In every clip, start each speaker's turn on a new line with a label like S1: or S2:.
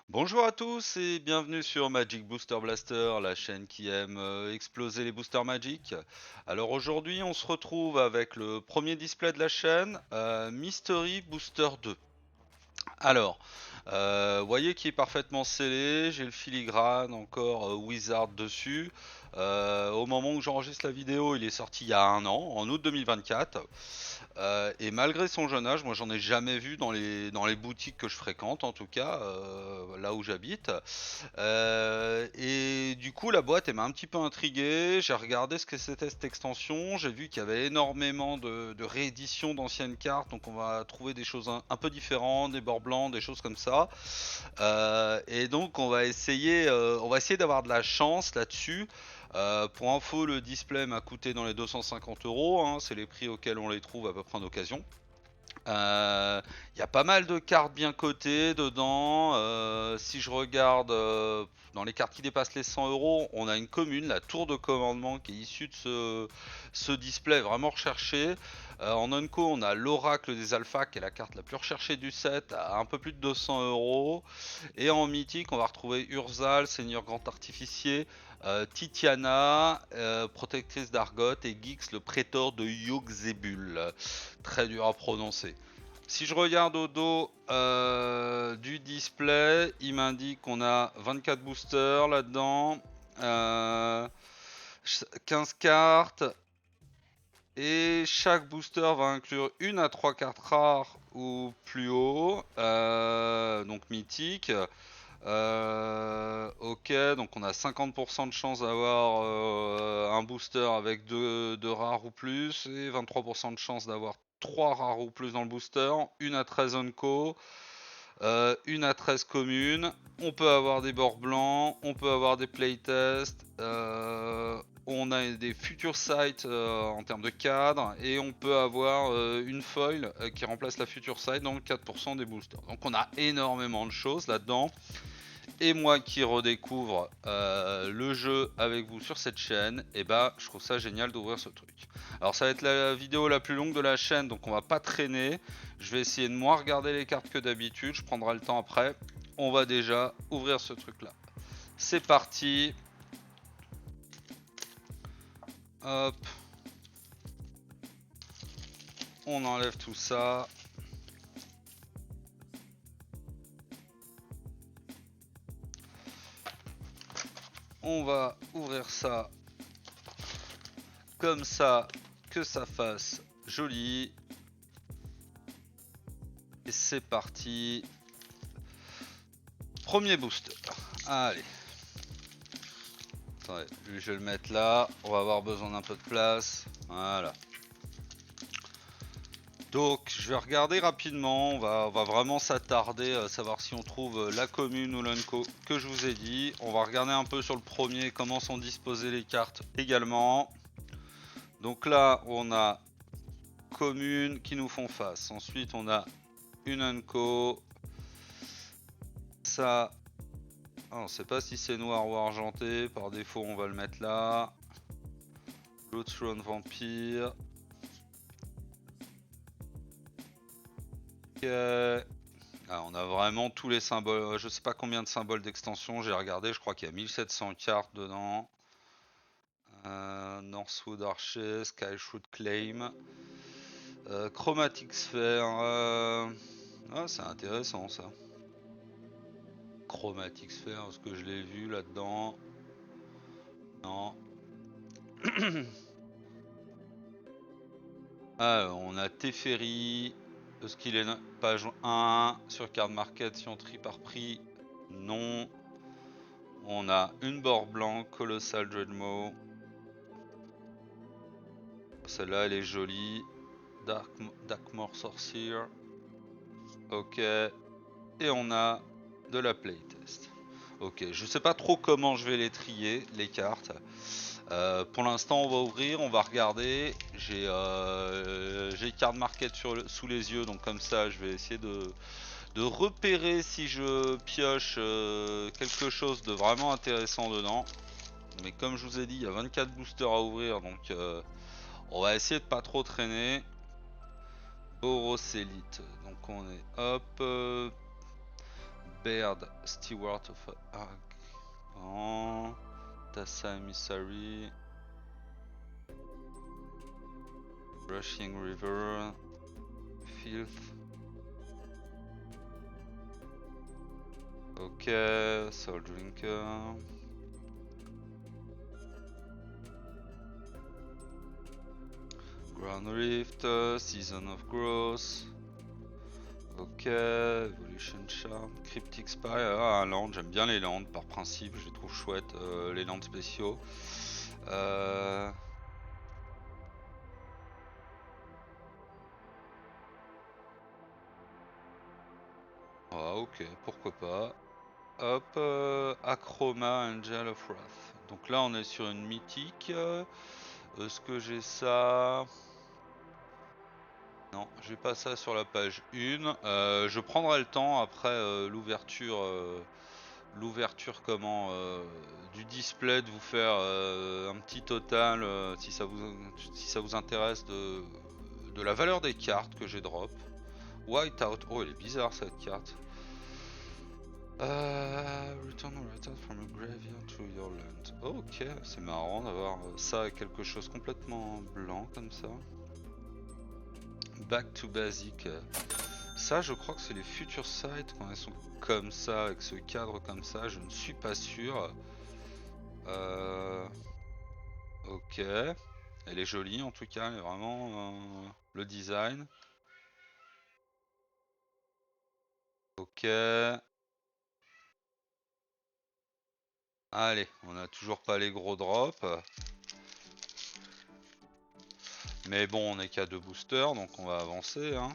S1: Bonjour à tous et bienvenue sur Magic Booster Blaster, la chaîne qui aime exploser les boosters Magic. Alors aujourd'hui on se retrouve avec le premier display de la chaîne, Mystery Booster 2. Alors, voyez qui est parfaitement scellé, j'ai le filigrane encore Wizard dessus. Au moment où j'enregistre la vidéo, il est sorti il y a un an, en août 2024. Et malgré son jeune âge, moi j'en ai jamais vu dans les boutiques que je fréquente, en tout cas, là où j'habite. Et du coup, la boîte, elle m'a un petit peu intrigué. J'ai regardé ce que c'était cette extension. J'ai vu qu'il y avait énormément de rééditions d'anciennes cartes. Donc, on va trouver des choses un peu différentes, des bords blancs, des choses comme ça. Et donc, on va essayer d'avoir de la chance là-dessus. Pour info, le display m'a coûté dans les 250 euros, hein. C'est les prix auxquels on les trouve à peu près en occasion. Il y a pas mal de cartes bien cotées dedans. Si je regarde dans les cartes qui dépassent les 100 euros, on a une commune, la tour de commandement, qui est issue de ce display vraiment recherché. En Unco, on a l'oracle des alphas, qui est la carte la plus recherchée du set, à un peu plus de 200 euros. Et en mythique, on va retrouver Urzal, Seigneur Grand Artificier, Titiana, Protectrice d'Argot, et Gix, le prétor de Yogg-Zebul. Très dur à prononcer. Si je regarde au dos du display, il m'indique qu'on a 24 boosters là-dedans, euh, 15 cartes, et chaque booster va inclure une à 3 cartes rares ou plus haut, donc mythique. Ok, donc on a 50% de chance d'avoir un booster avec deux rares ou plus, et 23% de chance d'avoir 3 rares ou plus dans le booster, une à 13 Onco, une à 13 communes. On peut avoir des bords blancs, on peut avoir des playtests, on a des future sites en termes de cadre, et on peut avoir une foil qui remplace la future site dans le 4% des boosters. Donc on a énormément de choses là-dedans. Et moi qui redécouvre le jeu avec vous sur cette chaîne, et bah je trouve ça génial d'ouvrir ce truc. Alors ça va être la vidéo la plus longue de la chaîne, donc on va pas traîner. Je vais essayer de moins regarder les cartes que d'habitude, je prendrai le temps après. On va déjà ouvrir ce truc là. C'est parti. Hop, on enlève tout ça. On va ouvrir ça comme ça, que ça fasse joli. Et c'est parti. Premier booster. Allez. Attendez, je vais le mettre là. On va avoir besoin d'un peu de place. Voilà. Donc, je vais regarder rapidement. On va vraiment s'attarder à savoir si on trouve la commune ou l'unco que je vous ai dit. On va regarder un peu sur le premier comment sont disposées les cartes également. Donc là, on a commune qui nous font face. Ensuite, on a une unco. Ça, on ne sait pas si c'est noir ou argenté. Par défaut, on va le mettre là. Bloodthrone Vampire. Ok. Ah, on a vraiment tous les symboles. Je sais pas combien de symboles d'extension j'ai regardé. Je crois qu'il y a 1700 cartes dedans. Northwood Archer, Skyshroot Claim, Chromatic Sphere. Ah, c'est intéressant ça. Chromatic Sphere, est-ce que je l'ai vu là-dedans? Non. Alors, on a Teferi. Est-ce qu'il est page 1 sur Card Market si on trie par prix? Non. On a une bord blanc, Colossal Dreadmaw. Celle-là, elle est jolie. Darkmoor Sorcerer. Ok. Et on a de la playtest. Ok, je sais pas trop comment je vais les trier, les cartes. Pour l'instant, on va ouvrir, on va regarder. J'ai Card Market sous les yeux, donc comme ça, je vais essayer de repérer si je pioche quelque chose de vraiment intéressant dedans. Mais comme je vous ai dit, il y a 24 boosters à ouvrir, donc on va essayer de pas trop traîner. Borosélite, donc on est hop. Baird, Steward of Ark, Tassa Emissary, Rushing River, Filth. Ok, Soul Drinker. Ground Rift, Season of Growth. Ok, Evolution Charm, Cryptic Spire, un land, j'aime bien les lands par principe, je les trouve chouettes, les lands spéciaux. Ah ok, pourquoi pas. Hop, Achroma, Angel of Wrath. Donc là on est sur une mythique. Est-ce que j'ai ça? Non, j'ai pas ça sur la page 1. Je prendrai le temps après l'ouverture comment du display de vous faire un petit total si ça vous intéresse de la valeur des cartes que j'ai drop. Whiteout, oh elle est bizarre cette carte. Return writer from a graveyard to your land. Ok, c'est marrant d'avoir ça avec quelque chose complètement blanc comme ça. Back to basic. Ça, je crois que c'est les future sites quand elles sont comme ça, avec ce cadre comme ça. Je ne suis pas sûr. Ok. Elle est jolie en tout cas, elle est vraiment le design. Ok. Allez, on a toujours pas les gros drops. Mais bon, on est qu'à 2 boosters, donc on va avancer. Hein.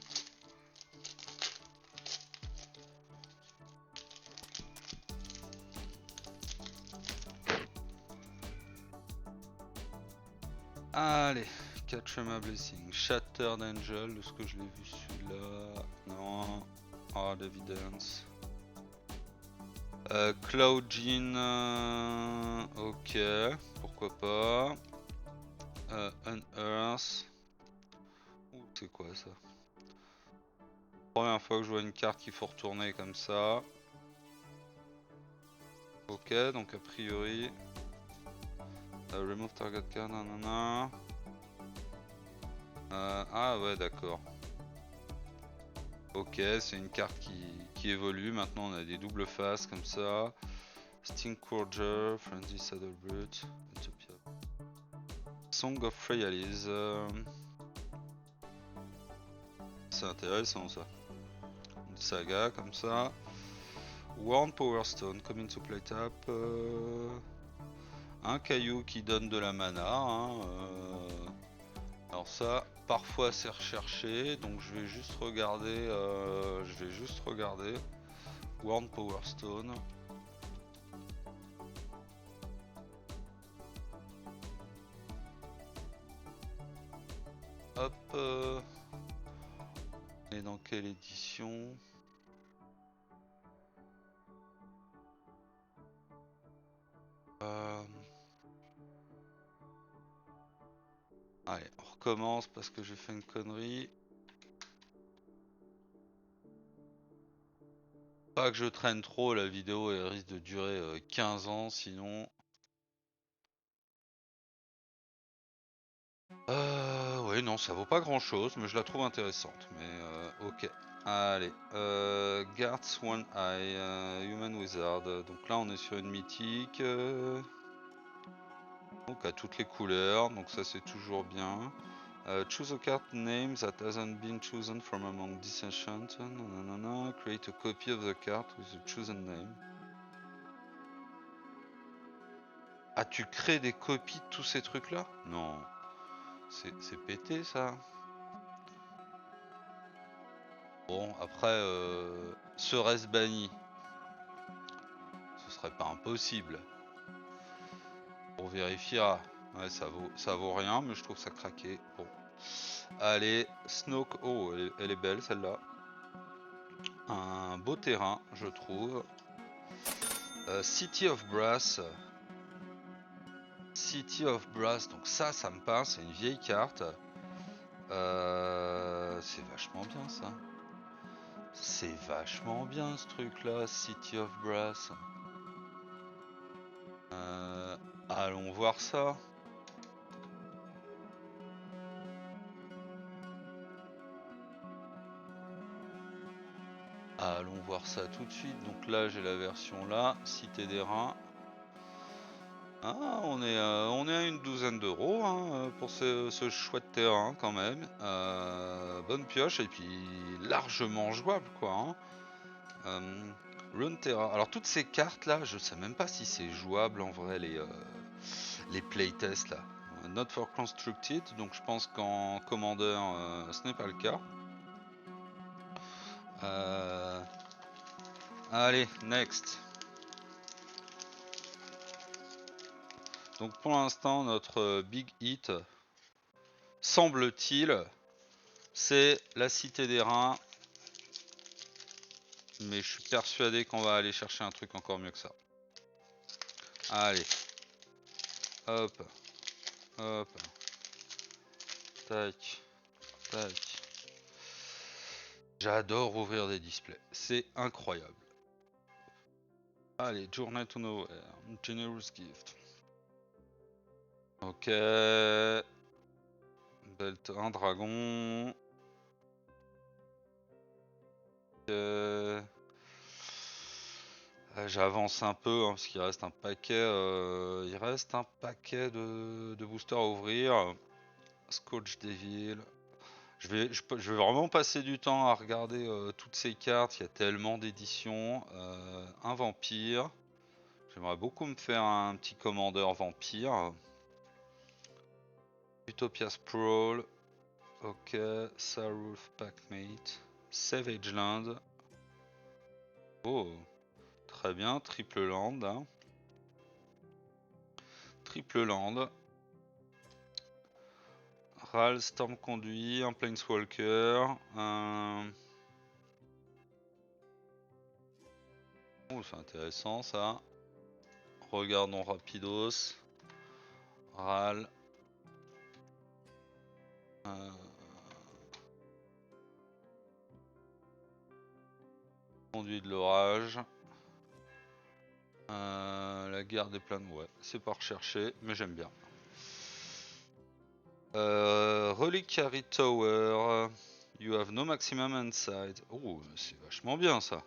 S1: Allez, Catch My Blessing. Shattered Angel, est-ce que je l'ai vu celui-là? Non. Hard Evidence. Cloud Gene, ok, pourquoi pas. Unearth. C'est quoi ça? Première fois que je vois une carte qu'il faut retourner comme ça. Ok, donc a priori. Remove target card, nanana. Ah ouais, d'accord. Ok, c'est une carte qui évolue. Maintenant, on a des doubles faces comme ça. Stinkcourger, Frenzy Saddlebrute, Utopia. Song of Freyalise. C'est intéressant ça. Une saga comme ça. Worn Power Stone, come into play tap. Un caillou qui donne de la mana. Hein, alors ça, parfois c'est recherché, donc je vais juste regarder. Worn Power Stone. Hop. Et dans quelle édition? Allez, on recommence parce que j'ai fait une connerie. Pas que je traîne trop, la vidéo elle risque de durer 15 ans sinon. Oui, non, ça vaut pas grand chose, mais je la trouve intéressante. Mais ok. Allez, Guards One Eye, Human Wizard. Donc là, on est sur une mythique. Donc à toutes les couleurs, donc ça c'est toujours bien. Choose a card name that hasn't been chosen from among this ancient. Create a copy of the card with the chosen name. Ah, tu crées des copies de tous ces trucs là? Non. C'est pété ça. Bon, après, serait-ce banni? Ce serait pas impossible. On vérifiera. Ouais, ça vaut rien, mais je trouve ça craqué. Bon. Allez, Snoke. Oh, elle est belle celle-là. Un beau terrain, je trouve. City of Brass. City of Brass, donc ça me parle, c'est une vieille carte. C'est vachement bien ça. C'est vachement bien ce truc là, City of Brass. Allons voir ça. Allons voir ça tout de suite. Donc là j'ai la version là, Cité des Reins. Ah, on est à une douzaine d'euros hein, pour ce chouette terrain quand même. Bonne pioche et puis largement jouable quoi. Hein. Runeterra. Alors toutes ces cartes là, je sais même pas si c'est jouable en vrai les playtests là. Not for constructed, donc je pense qu'en Commander ce n'est pas le cas. Allez, next. Donc pour l'instant notre big hit, semble-t-il, c'est la Cité des Reins. Mais je suis persuadé qu'on va aller chercher un truc encore mieux que ça. Allez. Hop. Hop. Tac. Tac. J'adore ouvrir des displays. C'est incroyable. Allez, Journey to Nowhere. Generous Gift. Ok. Belt, un dragon. Ok. J'avance un peu hein, parce qu'il reste un paquet. Il reste un paquet de boosters à ouvrir. Scourge Devil. Je vais vraiment passer du temps à regarder toutes ces cartes. Il y a tellement d'éditions. Un vampire. J'aimerais beaucoup me faire un petit commandeur vampire. Utopia Sprawl. Ok. Sarulf Packmate. Savage Land. Oh. Très bien. Triple land. Hein. Triple land. Ral, Storm Conduit. Un Planeswalker. Oh, c'est intéressant ça. Regardons rapidos. Ral. Conduit de l'orage. La guerre des plaines, ouais, c'est pas recherché, mais j'aime bien. Reliquary Tower. You have no maximum inside. Oh, c'est vachement bien ça.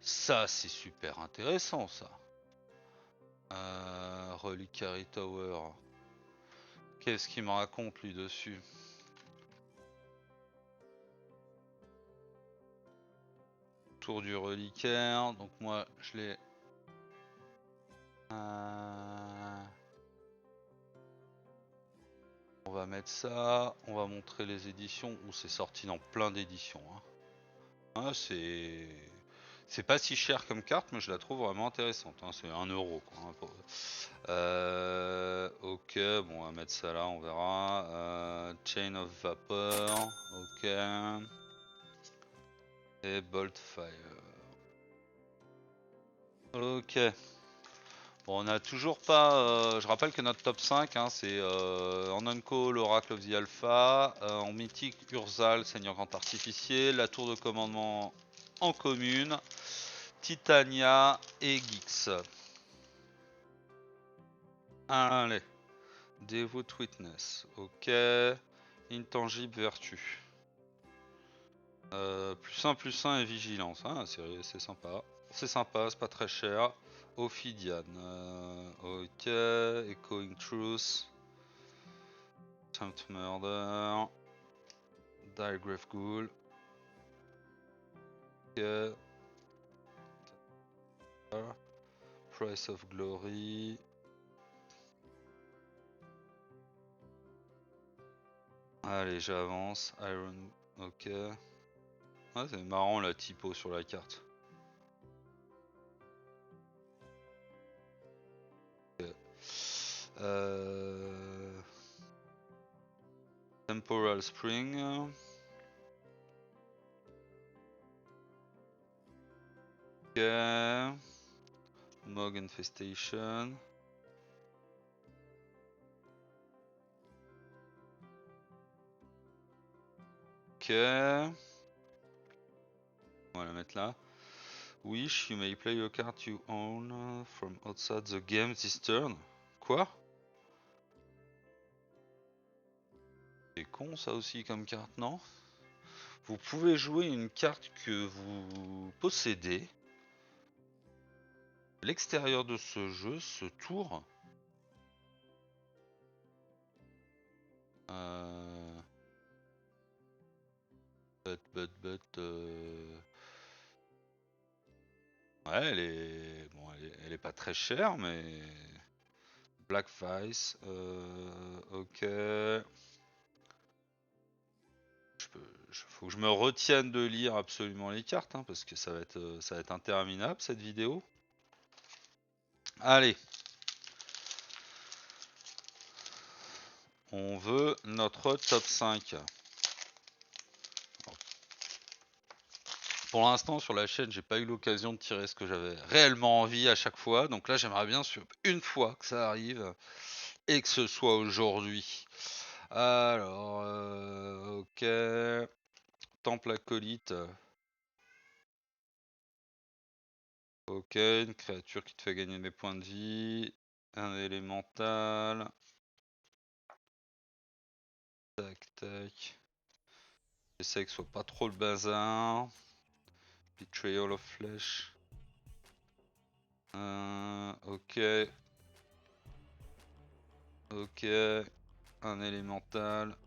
S1: Ça, c'est super intéressant ça. Reliquary Tower. Qu'est-ce qu'il me raconte lui dessus? Tour du reliquaire. Donc moi, je l'ai. On va mettre ça. On va montrer les éditions où c'est sorti dans plein d'éditions. Hein. Ah, c'est pas si cher comme carte, mais je la trouve vraiment intéressante. Hein. C'est 1 euro. Quoi, hein, ok, bon, on va mettre ça là, on verra. Chain of Vapor. Ok. Et Bolt Fire. Ok. Bon, on a toujours pas. Je rappelle que notre top 5, hein, c'est en Unco, l'Oracle of the Alpha, en mythique, Urzal, Seigneur Grand Artificier, la tour de commandement en commune, Titania et Gix. Allez. Devout Witness. Ok. Intangible Vertu. +1/+1 et Vigilance. Ah, c'est sympa. C'est sympa, c'est pas très cher. Ophidian. Ok. Echoing Truth. Attempt Murder. Diregraph Ghoul. Ok. Price of Glory. Allez, j'avance. Iron. Ok. Ah, c'est marrant la typo sur la carte. Ok. Temporal Spring. Ok. Mog Infestation. Ok. On va la mettre là. Wish you may play your card you own from outside the game this turn. Quoi? C'est con ça aussi comme carte, non? Vous pouvez jouer une carte que vous possédez à l'extérieur de ce jeu, ce tour. Ouais, elle est pas très chère, mais Black Vice, ok. Faut que je me retienne de lire absolument les cartes, hein, parce que ça va être interminable cette vidéo. Allez. On veut notre top 5. Pour l'instant sur la chaîne j'ai pas eu l'occasion de tirer ce que j'avais réellement envie à chaque fois. Donc là j'aimerais bien sur une fois que ça arrive et que ce soit aujourd'hui. Alors ok. Temple acolyte. Ok, une créature qui te fait gagner des points de vie. Un élémental. Tac tac. J'essaie que ce soit pas trop le bazar. Betrayal of Flesh. Ok. Ok. Un élémental.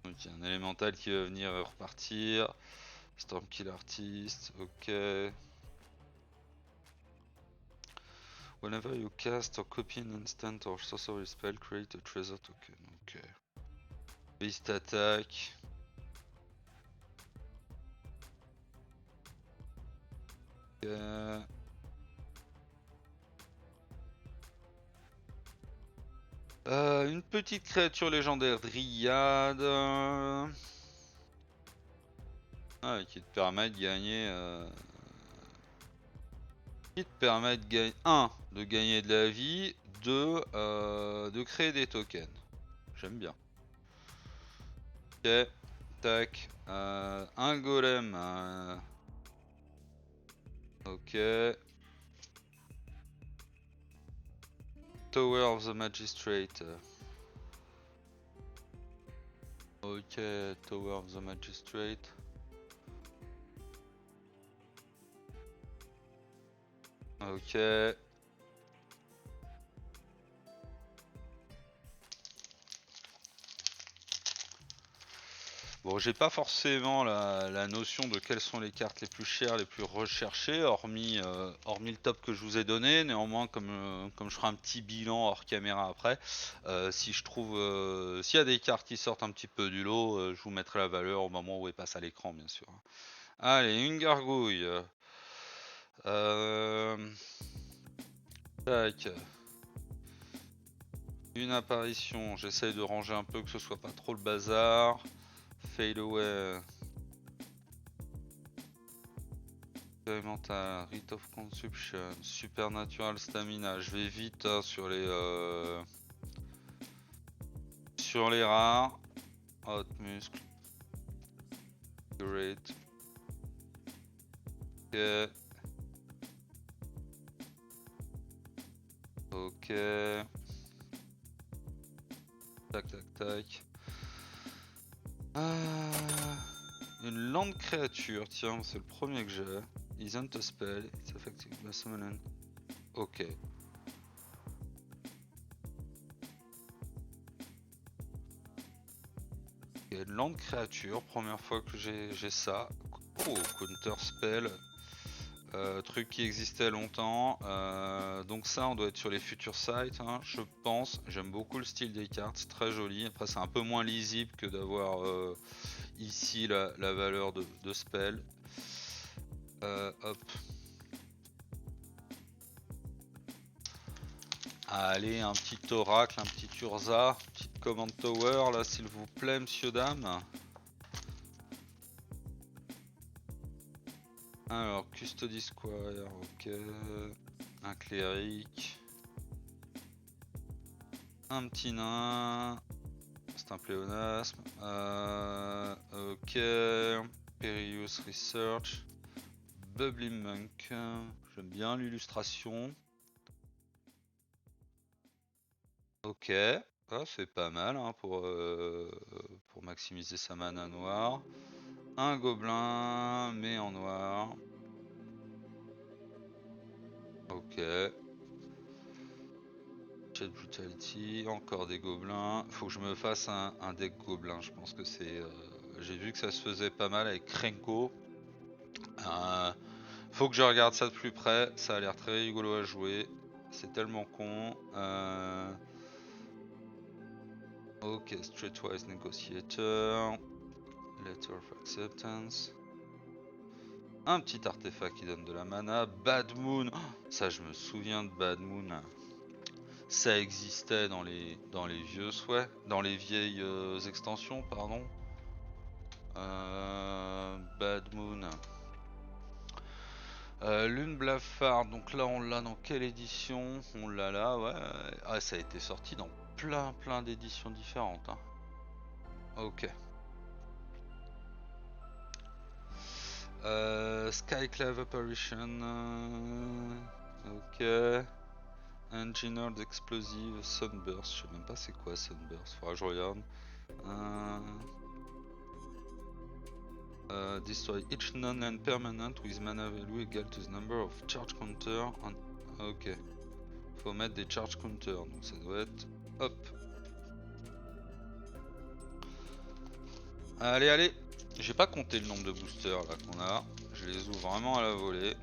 S1: Ok, un élémental qui va venir et repartir. Stormkill Artist, ok. Whenever you cast or copy an instant or sorcery spell, create a treasure token. Ok. Beast attack. Ok. Une petite créature légendaire dryade. Ah, qui te permet de gagner. Qui te permet de gagner. 1. De gagner de la vie. 2. De créer des tokens. J'aime bien. Ok. Tac. Un golem. Ok. Tower of the Magistrate. Ok, Tower of the Magistrate. Ok. Bon, j'ai pas forcément la notion de quelles sont les cartes les plus chères, les plus recherchées, hormis le top que je vous ai donné. Néanmoins, comme je ferai un petit bilan hors caméra après, si je trouve, s'il y a des cartes qui sortent un petit peu du lot, je vous mettrai la valeur au moment où elles passent à l'écran, bien sûr. Allez, une gargouille. Tac. Une apparition, j'essaye de ranger un peu que ce soit pas trop le bazar. Fade away. Expérimental, Rite of Consumption, Supernatural Stamina. Je vais vite hein, sur les rares. Hot Muscle. Great. Ok. Ok. Tac tac tac. Une lente créature, tiens, c'est le premier que j'ai. Isn't a spell, it's effective by summon. Ok. Une lente créature, première fois que j'ai ça. Oh, counter spell. Truc qui existait longtemps. Donc ça, on doit être sur les futures sites, hein, je pense. J'aime beaucoup le style des cartes, c'est très joli. Après, c'est un peu moins lisible que d'avoir ici la valeur de spell. Hop. Allez, un petit oracle, un petit Urza, petite command tower là, s'il vous plaît, monsieur, dame. Alors, Custody Squire, ok. Un cléric. Un petit nain. c'est un pléonasme. Ok. Perius Research. Bubbly Monk. J'aime bien l'illustration. Ok. Ah, c'est pas mal hein, pour maximiser sa mana noire. Un gobelin, mais en noir. Ok. Chat Brutality, encore des gobelins. Faut que je me fasse un deck gobelin. Je pense que c'est. J'ai vu que ça se faisait pas mal avec Krenko. Faut que je regarde ça de plus près. Ça a l'air très rigolo à jouer. C'est tellement con. Ok, Streetwise Negotiator. Letter of Acceptance. Un petit artefact qui donne de la mana. Bad Moon. Oh, ça, je me souviens de Bad Moon. Ça existait dans les vieux souhaits, dans les vieilles extensions, pardon. Bad Moon. Lune Blafard, donc là on l'a dans quelle édition? On l'a là, ouais. Ah, ça a été sorti dans plein d'éditions différentes. Hein. Ok. Skyclave Apparition. Ok. Engineered Explosive Sunburst. Je sais même pas c'est quoi Sunburst. Faudra que je regarde. Destroy each non-land permanent with mana value equal to the number of charge counter on... Ok. Faut mettre des charge counters, donc ça doit être... Hop. Allez, allez. J'ai pas compté le nombre de boosters là qu'on a. Je les ouvre vraiment à la volée.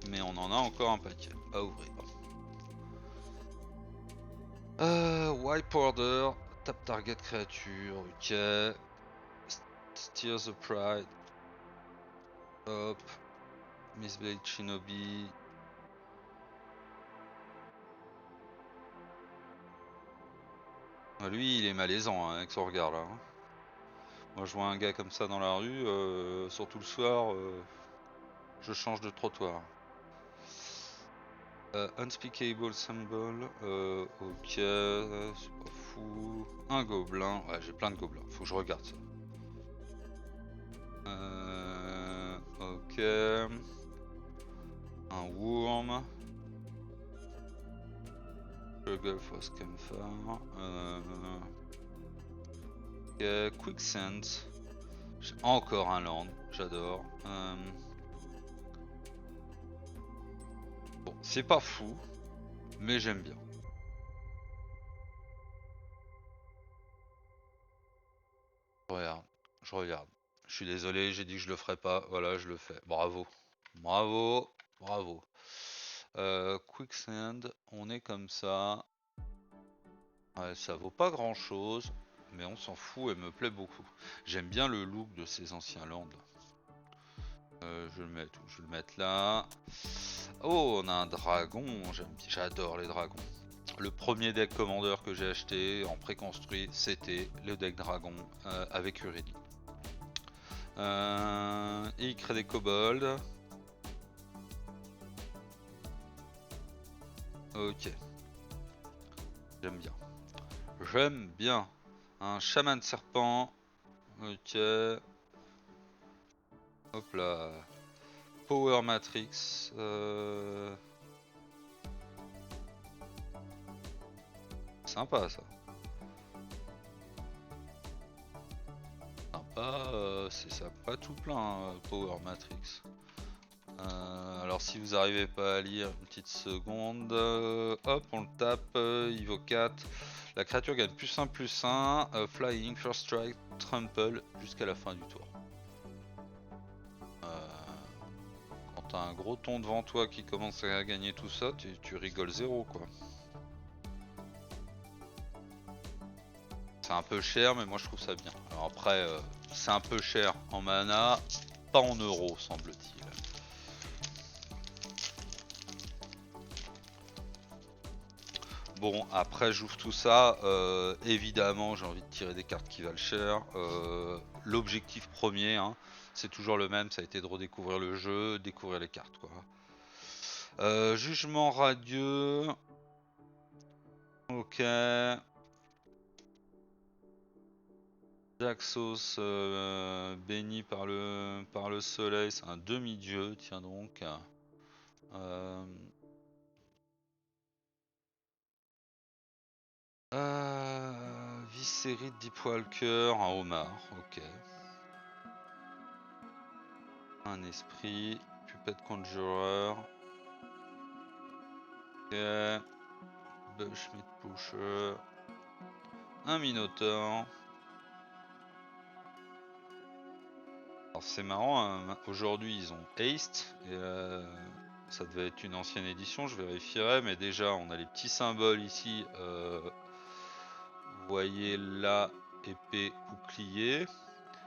S1: Mais on en a encore un paquet à ouvrir. Wipe order. Tap target créature. Ok. Steer the Pride. Hop. Mistblade Shinobi. Lui il est malaisant hein, avec son regard là. Hein. Moi je vois un gars comme ça dans la rue, surtout le soir, je change de trottoir. Unspeakable Symbol, ok, c'est pas fou. Un gobelin, ouais j'ai plein de gobelins, faut que je regarde ça. Ok. Un Worm. Struggle for Scamfar. Ok, Quicksand. Encore un land, j'adore. Bon, c'est pas fou, mais j'aime bien. Je regarde. Je suis désolé, j'ai dit que je le ferais pas. Voilà, je le fais. Bravo. Bravo. Bravo. Quicksand, on est comme ça. Ouais, ça vaut pas grand chose, mais on s'en fout, elle me plaît beaucoup. J'aime bien le look de ces anciens lands. Je vais le mettre où? Je vais le mettre là. Oh, on a un dragon. J'adore les dragons. Le premier deck commander que j'ai acheté en préconstruit, c'était le deck dragon avec Uridi. Il crée des kobolds. Ok. J'aime bien. J'aime bien. Un chaman serpent. Ok. Hop là. Power Matrix. Sympa ça. Sympa, c'est sympa tout plein, Power Matrix. Alors si vous n'arrivez pas à lire, une petite seconde. Hop, on le tape, Ivo 4. La créature gagne +1/+1, Flying, First Strike, Trample, jusqu'à la fin du tour. Quand t'as un gros ton devant toi qui commence à gagner tout ça, tu rigoles zéro quoi. C'est un peu cher, mais moi je trouve ça bien. Alors après, c'est un peu cher en mana, pas en euros semble-t-il. Bon, après j'ouvre tout ça, évidemment j'ai envie de tirer des cartes qui valent cher. L'objectif premier, hein, c'est toujours le même, ça a été de redécouvrir le jeu, découvrir les cartes quoi. Jugement radieux. Ok. Daxos, béni par le soleil, c'est un demi-dieu, tiens donc. Viscérite, Deepwalker, un homard, ok. Un esprit, Puppet Conjurer. Ok. Bushmeat Pusher. Un Minotaur. Alors c'est marrant, hein, aujourd'hui ils ont Haste, et ça devait être une ancienne édition, je vérifierai, mais déjà on a les petits symboles ici. Vous voyez là, épée, bouclier.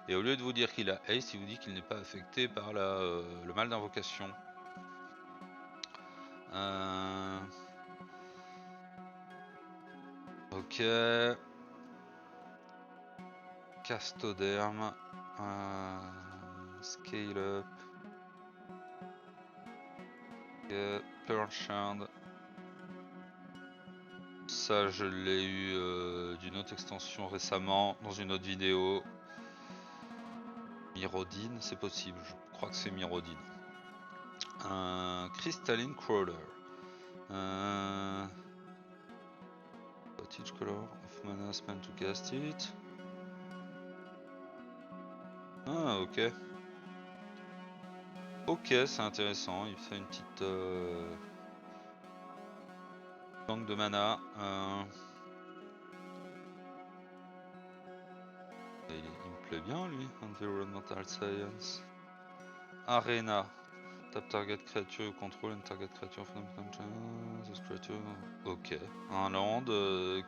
S1: Et au lieu de vous dire qu'il a Haste, il vous dit qu'il n'est pas affecté par le mal d'invocation. Ok. Castoderme. Scale up. Ok. Perchard. Ça je l'ai eu d'une autre extension récemment, dans une autre vidéo. Myrodine, c'est possible, je crois que c'est Myrodine. Crystalline Crawler. What each color of mana spent to cast it. Ah ok. Ok, c'est intéressant, il fait une petite banque de mana. Il me plaît bien lui, Environmental Science. Arena. Tap target creature you control and target creature from this creature. Ok. Un land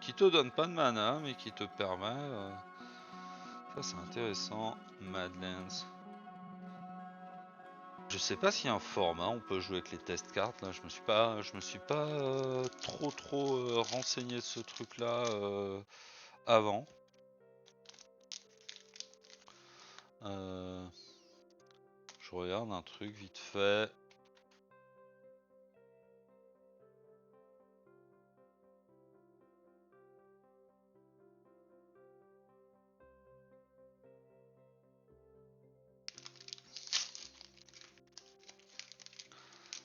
S1: qui te donne pas de mana mais qui te permet. Ça c'est intéressant. Madlands. Je sais pas s'il y a un format, on peut jouer avec les test cartes. Là, je me suis pas trop renseigné de ce truc là avant. Je regarde un truc vite fait.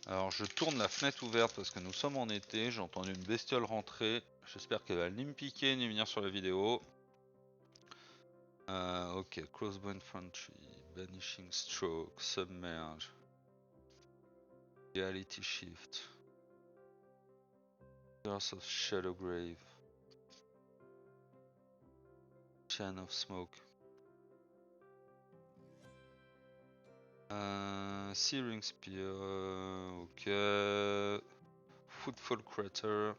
S1: Alors je tourne la fenêtre ouverte parce que nous sommes en été, j'ai entendu une bestiole rentrer, j'espère qu'elle va ni me piquer ni venir sur la vidéo. Ok, Crossbow Infantry, Banishing Stroke, Submerge, Reality Shift, Curse of Shadowgrave, Chain of Smoke, Searing Spear, ok, Footfall Crater,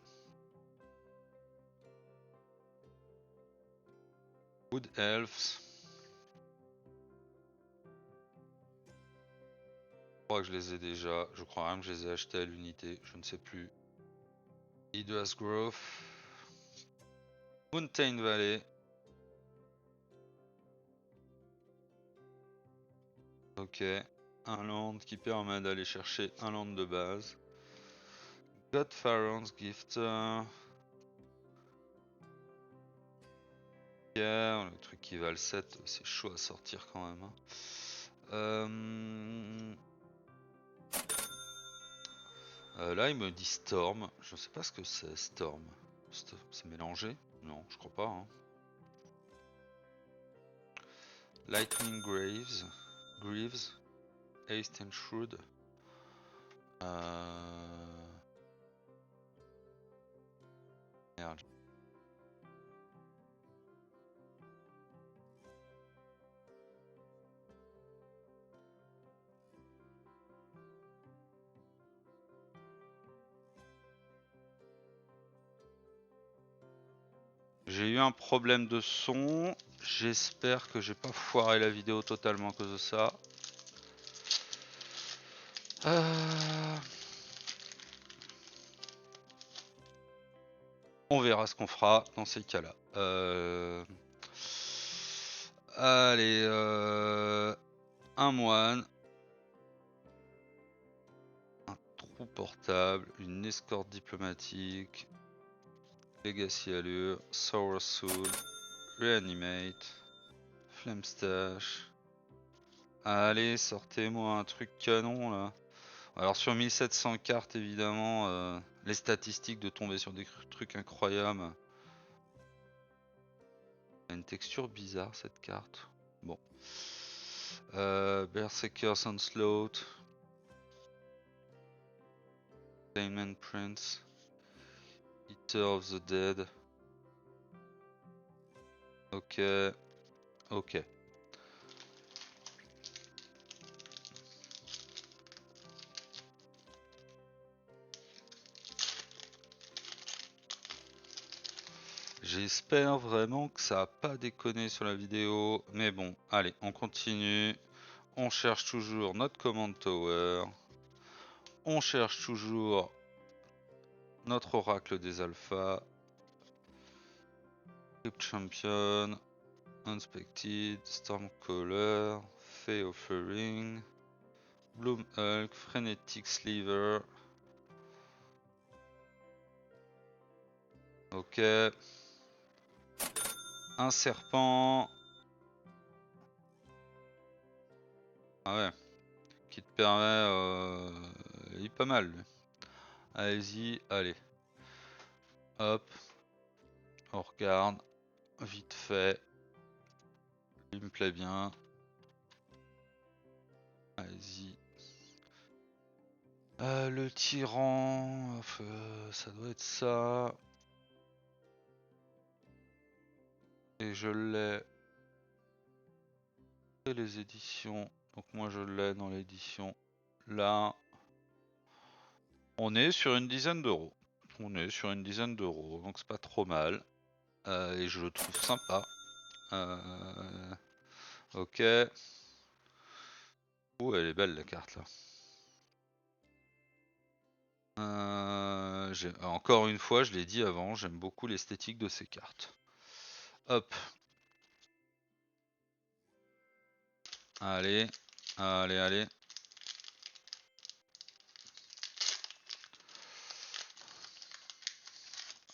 S1: Wood Elves. Je crois que je les ai déjà, je crois même que je les ai achetés à l'unité, je ne sais plus. Hydra's Grove, Mountain Valley. Ok, un land qui permet d'aller chercher un land de base. Godfaron's Gift. Ok, le truc qui va le 7, c'est chaud à sortir quand même. Là il me dit Storm, je sais pas ce que c'est Storm. C'est mélangé? Non, je crois pas. Hein. Lightning Greaves, Haste and Shrewd. Merde. J'ai eu un problème de son, j'espère que j'ai pas foiré la vidéo totalement à cause de ça. On verra ce qu'on fera dans ces cas-là. Allez, un moine, un trou portable, une escorte diplomatique, Legacy Allure, Sour Soul, Reanimate, Flamstash. Allez, sortez-moi un truc canon là. Alors sur 1700 cartes évidemment, les statistiques de tomber sur des trucs incroyables. Elle a une texture bizarre cette carte. Bon. Berserker's Onslaught. Diamond Prince. Eater of the Dead. Ok. Ok. J'espère vraiment que ça a pas déconné sur la vidéo. Mais bon, allez, on continue. On cherche toujours notre Command Tower. On cherche toujours notre Oracle des Alphas. Crypt Champion. Unspected. Stormcaller. Fey Offering. Bloom Hulk. Frenetic Sliver. Ok. Un serpent. Ah ouais. Qui te permet... il est pas mal lui. Allez-y, allez. Hop. On regarde. Vite fait. Il me plaît bien. Allez-y. Le tyran. Ça doit être ça. Et je l'ai. Et les éditions. Donc moi je l'ai dans l'édition. Là. On est sur une dizaine d'euros. On est sur une dizaine d'euros. Donc c'est pas trop mal. Et je le trouve sympa. Ok. Oh, elle est belle la carte là. Encore une fois, je l'ai dit avant, j'aime beaucoup l'esthétique de ces cartes. Hop. Allez, allez, allez.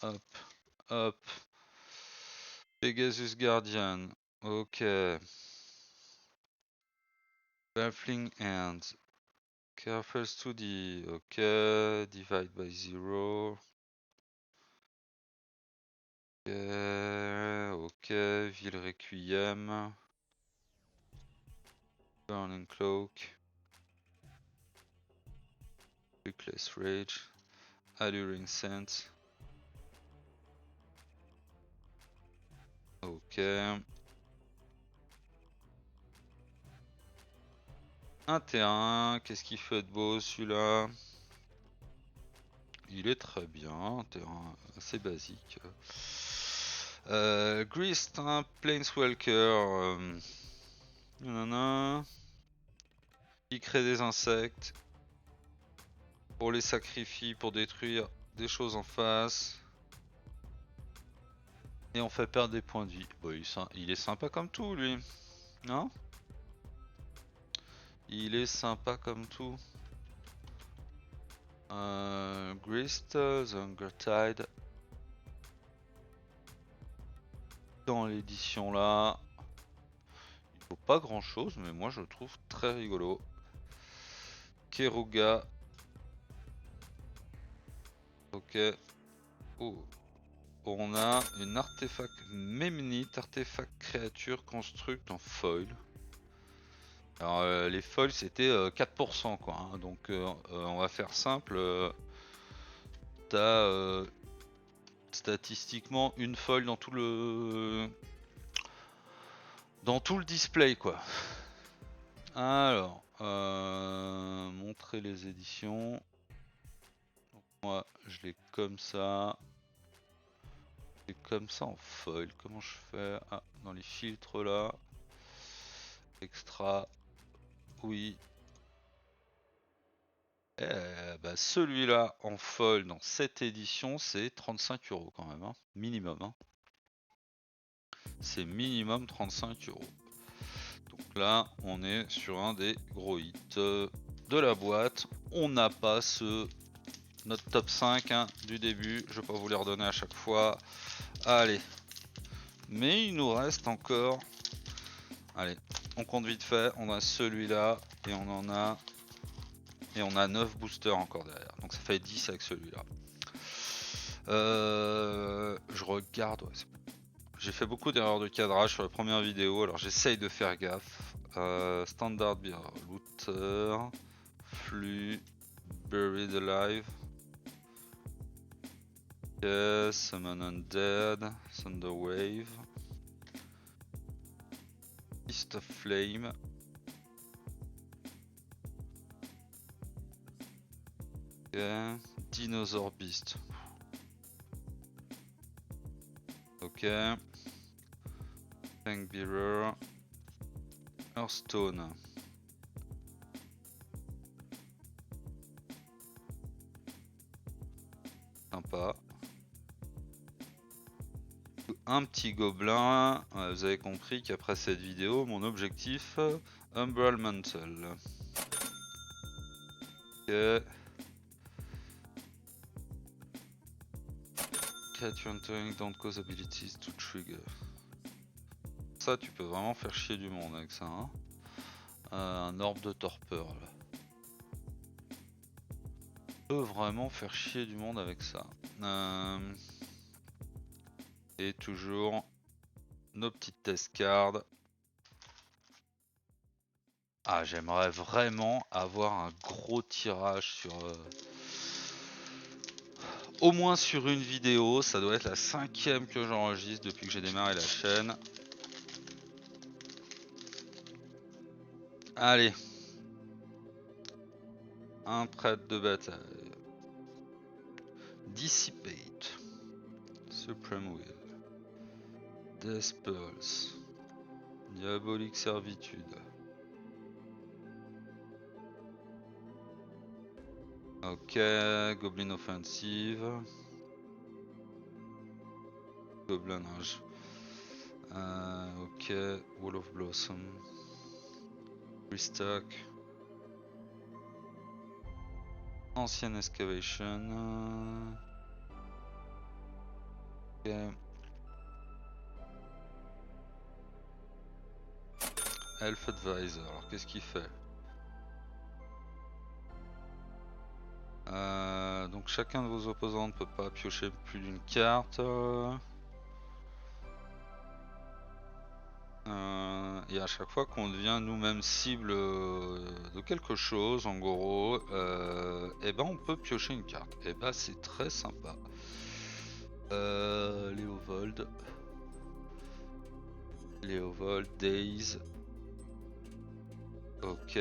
S1: Hop, hop. Pegasus Guardian. Ok. Baffling Hands. Careful Study. Ok. Divide by Zero. Ok. Ok. Ville Requiem. Burning Cloak. Reckless Rage. Alluring Sense. Ok. Un terrain. Qu'est-ce qu'il fait de beau celui-là? Il est très bien. Un terrain assez basique. Grist, un Planeswalker. Nanana. Il crée des insectes. Pour les sacrifier, pour détruire des choses en face. Et on fait perdre des points de vie. Bon, il est sympa comme tout lui. Non? Il est sympa comme tout. Grist, The Hunger Tide. Dans l'édition là. Il faut pas grand chose, mais moi je le trouve très rigolo. Keruga. Ok. Oh. On a une artefact Memnite, artefact créature construite en foil. Alors les foils c'était 4% quoi, hein. Donc on va faire simple. T'as statistiquement une foil dans tout le display quoi. Alors montrer les éditions. Donc, moi je l'ai comme ça. Et comme ça en foil. Comment je fais? Ah, dans les filtres là. Extra. Oui. Bah celui-là en foil dans cette édition c'est 35 € quand même, hein. Minimum. Hein. C'est minimum 35 €. Donc là on est sur un des gros hits de la boîte. On n'a pas notre top 5 hein, du début. Je vais pas vous les redonner à chaque fois. Allez. Mais il nous reste encore Allez, on compte vite fait. On a celui-là et on en a... Et on a 9 boosters encore derrière. Donc ça fait 10 avec celui-là. Je regarde... Ouais, j'ai fait beaucoup d'erreurs de cadrage sur la première vidéo. Alors j'essaye de faire gaffe. Standard beer, looter, flux, buried alive. Yes, summon undead, thunder wave. East of flame. Ok, dinosaur beast. Ok. Tank bearer. Hearthstone. Sympa. Un petit gobelin. Vous avez compris qu'après cette vidéo, mon objectif, Umbral Mantle. Ok. Creature entering don't cause abilities to trigger. Ça, tu peux vraiment faire chier du monde avec ça. Hein. Un orbe de torpeur là. Tu peux vraiment faire chier du monde avec ça. Et toujours nos petites test cards. Ah, j'aimerais vraiment avoir un gros tirage sur... au moins sur une vidéo. Ça doit être la 5e que j'enregistre depuis que j'ai démarré la chaîne. Allez. Un prêtre de bataille. Dissipate. Supreme Will. Death Pulse. Diabolique Servitude. Ok, Goblin Offensive. Goblinage. Ok, Wall of Blossom. Restock. Ancienne Excavation. Ok. Elf Advisor, alors qu'est-ce qu'il fait? Donc chacun de vos opposants ne peut pas piocher plus d'une carte. Et à chaque fois qu'on devient nous-mêmes cible de quelque chose, en gros, et ben on peut piocher une carte. Et ben c'est très sympa. Léovold. Léovold, Days. Ok.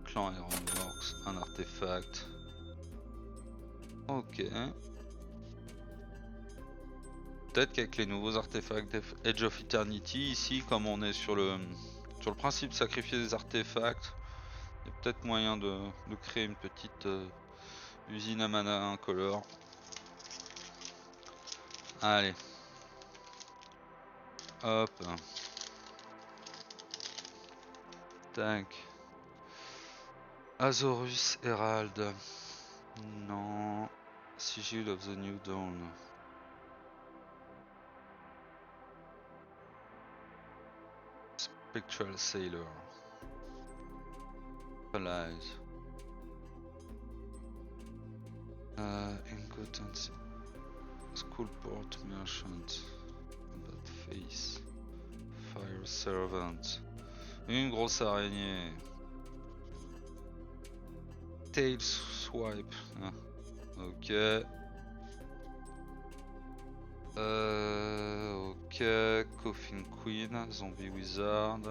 S1: Clan Ironworks, un artefact. Ok. Peut-être qu'avec les nouveaux artefacts Edge of Eternity, ici, comme on est sur le principe de sacrifier des artefacts, il y a peut-être moyen de créer une petite usine à mana incolore. Allez. Hop. Tac. Azorus Herald. Non. Sigil of the New Dawn. Spectral Sailor. Allies. Incotency. Schoolport Merchant. Bad Face. Fire Servant. Une grosse araignée. Tail Swipe. Ah, ok. Ok. Coffin Queen. Zombie Wizard.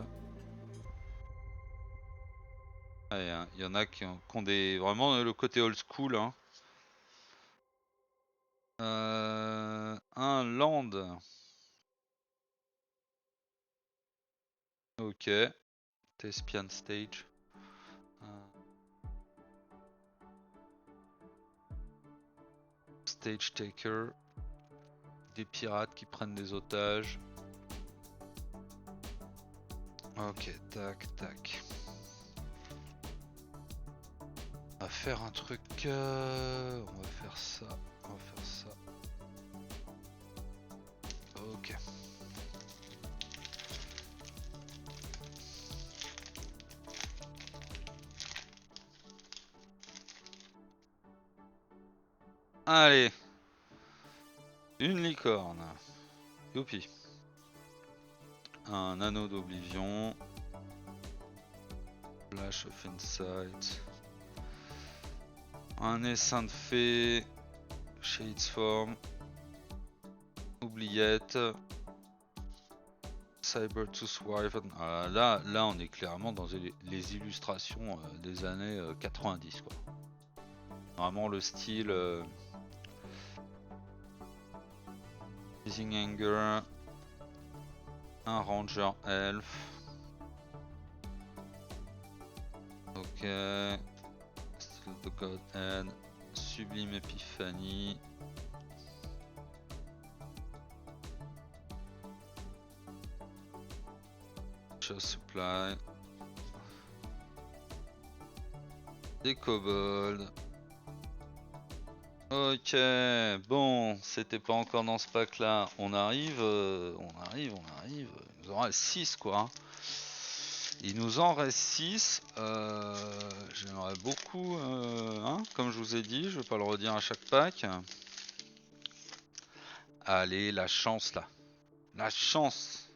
S1: Ah, y en a qui ont des vraiment le côté old school. Hein. Un land. Ok. Thespian Stage. Stage Taker. Des pirates qui prennent des otages. Ok, tac, tac. On va faire un truc. On va faire ça. On va faire ça. Ok. Allez, une licorne. Youpi. Un anneau d'oblivion. Flash of Insight. Un essaim de fée. Shades Form. Oubliette. Cybertooth Wyvern. Là, on est clairement dans les illustrations des années 90, quoi. Vraiment le style. Blazing Anger. Un Ranger Elf. Ok. Still the Godhead. Sublime Epiphanie. Supply. Des kobolds. Ok, bon, c'était pas encore dans ce pack là. On arrive. Il nous en reste 6 quoi. Hein. Il nous en reste 6. J'aimerais beaucoup, hein, comme je vous ai dit, je vais pas le redire à chaque pack. Allez, la chance là. La chance.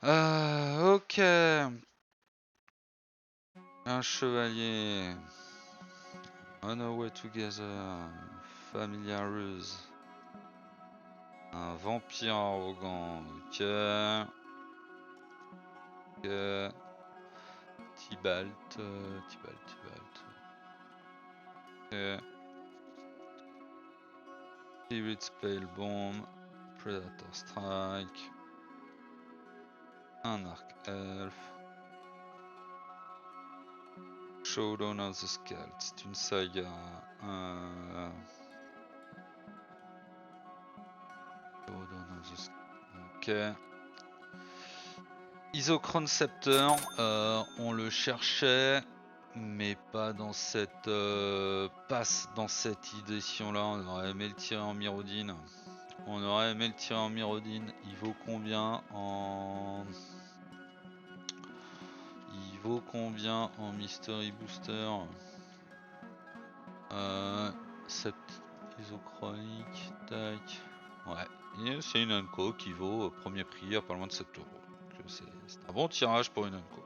S1: Ok. Un chevalier. On our way together. Familiar ruse. Un vampire arrogant. Ok. Ok. Tibalt. Ok. Spirit Spell Bomb. Predator Strike. Un arc elf. Showdown of the Scald, c'est une saga. Showdown of the Scald. Ok. Isochron Scepter, on le cherchait, mais pas dans cette passe dans cette édition là. On aurait aimé le tirer en Myrodine. Il vaut combien en. Il vaut combien en Mystery Booster? Cette isochronique, tac. Ouais, c'est une Unco qui vaut premier prix à pas loin de 7 euros. C'est un bon tirage pour une Unco.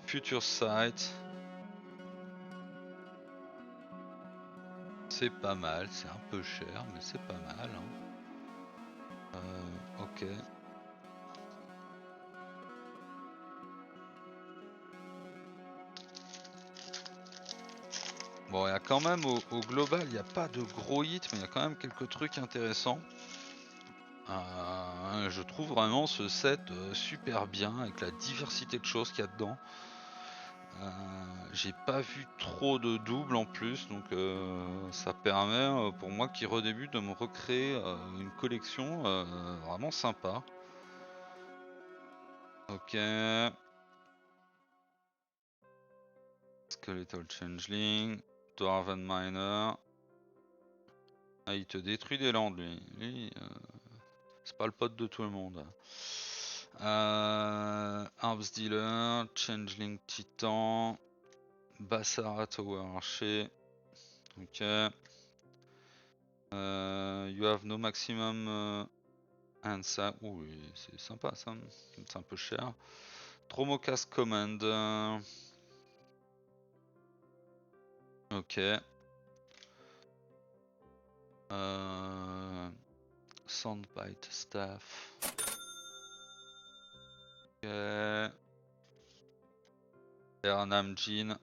S1: Future Sight. C'est pas mal, c'est un peu cher, mais c'est pas mal. Hein. Ok. Bon, il y a quand même au global, il n'y a pas de gros hits, mais il y a quand même quelques trucs intéressants. Je trouve vraiment ce set super bien avec la diversité de choses qu'il y a dedans. J'ai pas vu trop de doubles en plus, donc ça permet pour moi qui redébute de me recréer une collection vraiment sympa. Ok. Skeletal Changeling, Dwarven Miner. Ah, il te détruit des landes lui. C'est pas le pote de tout le monde. Arms Dealer, Changeling Titan, Bassara Tower Archer. Ok. You have no maximum answer. Ouh, c'est sympa ça. C'est un peu cher. Tromocast Command. Ok. Soundbite Staff. Ok. Ernam Jean.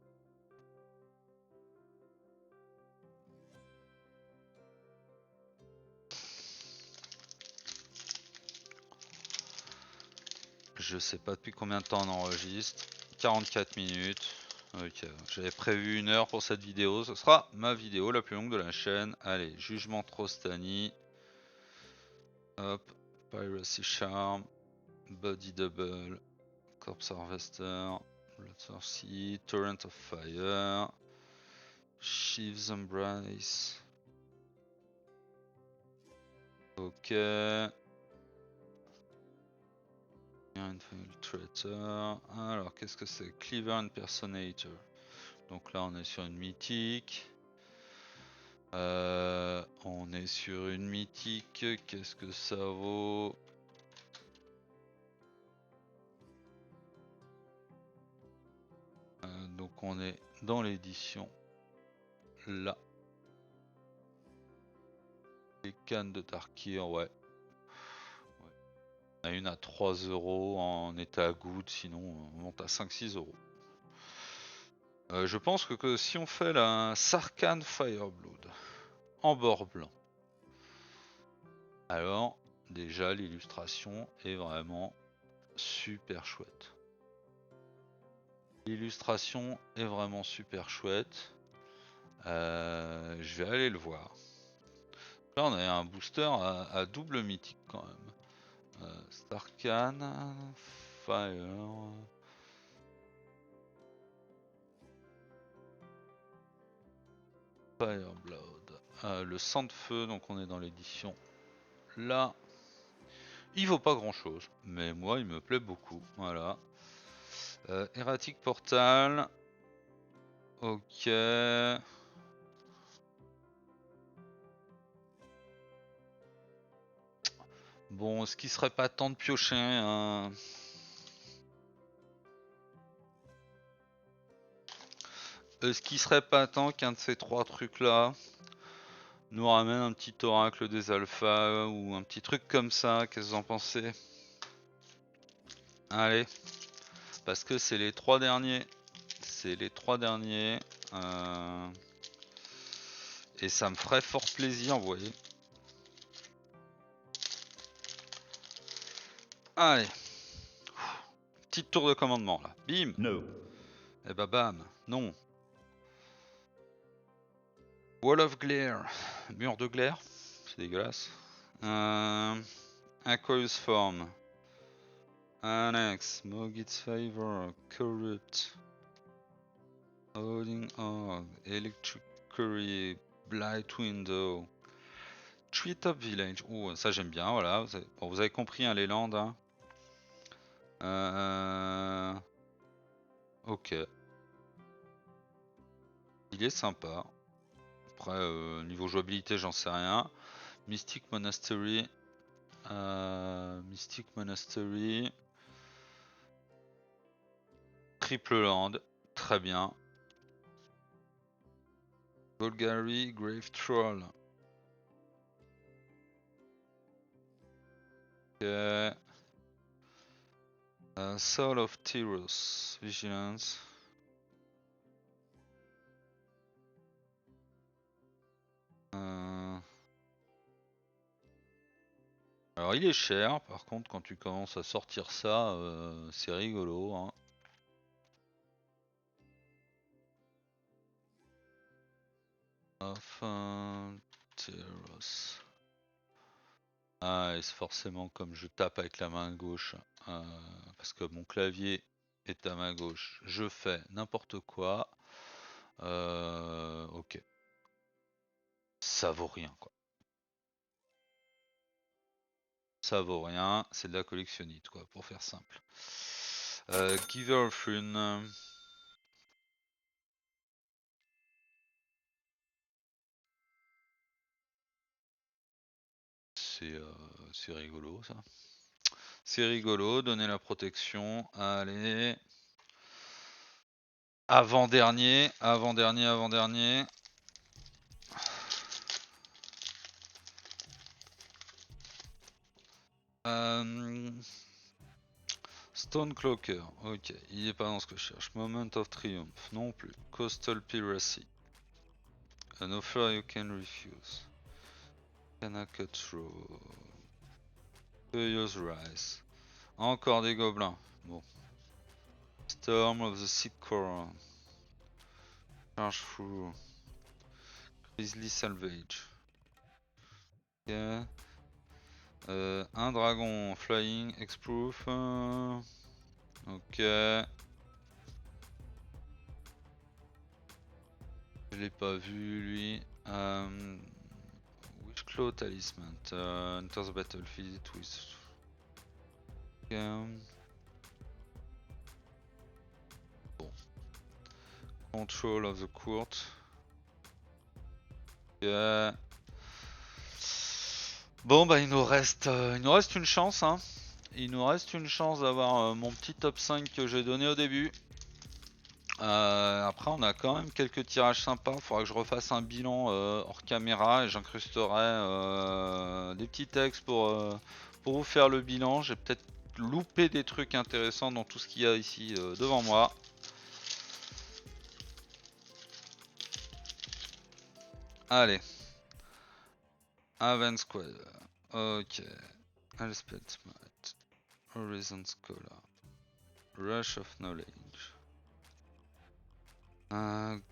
S1: Je sais pas depuis combien de temps on enregistre. 44 minutes. Ok, j'avais prévu 1 heure pour cette vidéo. Ce sera ma vidéo la plus longue de la chaîne. Allez, Jugement Trostani. Hop. Piracy Charm. Body Double. Corpse Harvester. Bloodthirsty. Torrent of Fire. Sheaves Embrace. Ok. Infiltrator. Alors, qu'est-ce que c'est? Cleaver Impersonator. Donc là, on est sur une mythique. On est sur une mythique, qu'est-ce que ça vaut? Donc on est dans l'édition là. Les cannes de Tarkir, ouais. On a une à 3 € en état good, sinon on monte à 5-6 €. Je pense que si on fait la Sarkhan Fireblood en bord blanc, alors déjà l'illustration est vraiment super chouette. L'illustration est vraiment super chouette. Je vais aller le voir. Là on a un booster à double mythique quand même. Sarkhan Fire. Fireblood. Le sang de feu, donc on est dans l'édition là. Il vaut pas grand chose, mais moi il me plaît beaucoup. Voilà. Erratic Portal. Ok. Bon, est-ce qu'il serait pas temps de piocher Est-ce qu'il serait pas temps qu'un de ces trois trucs là nous ramène un petit oracle des alphas ou un petit truc comme ça? Qu'est-ce que vous en pensez? Allez, parce que c'est les trois derniers. C'est les trois derniers. Et ça me ferait fort plaisir, vous voyez. Allez. Petite tour de commandement là. Bim.
S2: No.
S1: Et bah bam. Non. Wall of Glare. Mur de glaire. C'est dégueulasse. Aquarius Form. Annex. Mogit's Favor. Corrupt. Holding Orb. Electric Curry. Blight Window. Treetop Village. Oh, ça j'aime bien, voilà. Vous avez compris, hein, les landes. Hein. Ok. Il est sympa. Après, niveau jouabilité, j'en sais rien. Mystic Monastery. Mystic Monastery. Triple Land. Très bien. Golgari Grave Troll. Ok. Soul of Tyros. Vigilance. Alors il est cher, par contre quand tu commences à sortir ça, c'est rigolo. Hein. Enfin, Tyros. Ah, et c'est forcément comme je tape avec la main gauche, parce que mon clavier est à ma gauche, je fais n'importe quoi. Ok. Ça vaut rien quoi. Ça vaut rien, c'est de la collectionnite quoi, pour faire simple. Giver of Rune. C'est rigolo ça. C'est rigolo, donner la protection. Allez. Avant-dernier, avant-dernier, avant-dernier. Stonecloaker, ok, il est pas dans ce que je cherche. Moment of Triumph, non plus. Coastal Piracy. An offer you can refuse. Kanaka Throw. Furious Rise. Encore des gobelins. Bon. Storm of the Seed Core. Charge Through. Grizzly Salvage. Ok. Un dragon flying, X-Proof. Ok. Je l'ai pas vu lui. Witchclaw Talisman. Enter the battlefield with. Ok. Bon. Control of the court. Ok. Ok. Bon bah il nous reste une chance hein. Il nous reste une chance d'avoir mon petit top 5 que j'ai donné au début. Après on a quand même quelques tirages sympas, faudra que je refasse un bilan hors caméra et j'incrusterai des petits textes pour vous faire le bilan. J'ai peut-être loupé des trucs intéressants dans tout ce qu'il y a ici devant moi. Allez. Advance Squad. Ok. Elspeth Smite. Horizon Scholar. Rush of Knowledge.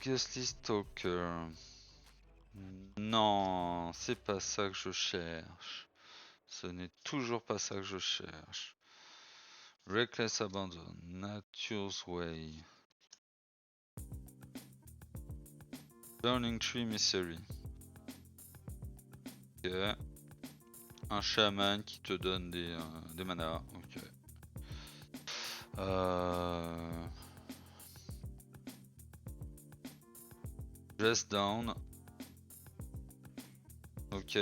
S1: Ghostly Stalker. Non, c'est pas ça que je cherche. Ce n'est toujours pas ça que je cherche. Reckless Abandon. Nature's Way. Burning Tree Mystery. Ok. Un chaman qui te donne des manas. Ok. Dress Down. Ok.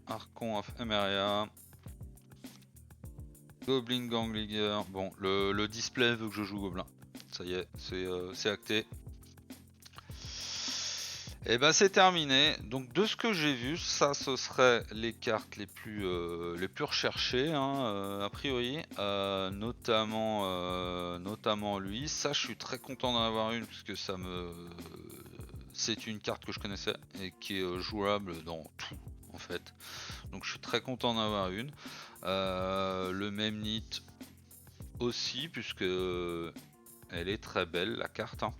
S1: Archon of Emeria. Goblin Gang Leaguer. Bon, le display veut que je joue Gobelin. Ça y est, c'est acté. Et ben c'est terminé. Donc de ce que j'ai vu, ça ce serait les cartes les plus recherchées hein, a priori, notamment lui. Ça je suis très content d'en avoir une puisque c'est une carte que je connaissais et qui est jouable dans tout en fait. Donc je suis très content d'en avoir une. Le même nid aussi puisque elle est très belle la carte. Hein.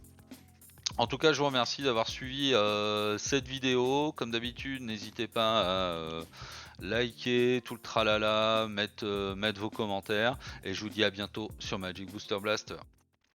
S1: En tout cas, je vous remercie d'avoir suivi cette vidéo. Comme d'habitude, n'hésitez pas à liker, tout le tralala, mettre vos commentaires. Et je vous dis à bientôt sur Magic Booster Blaster.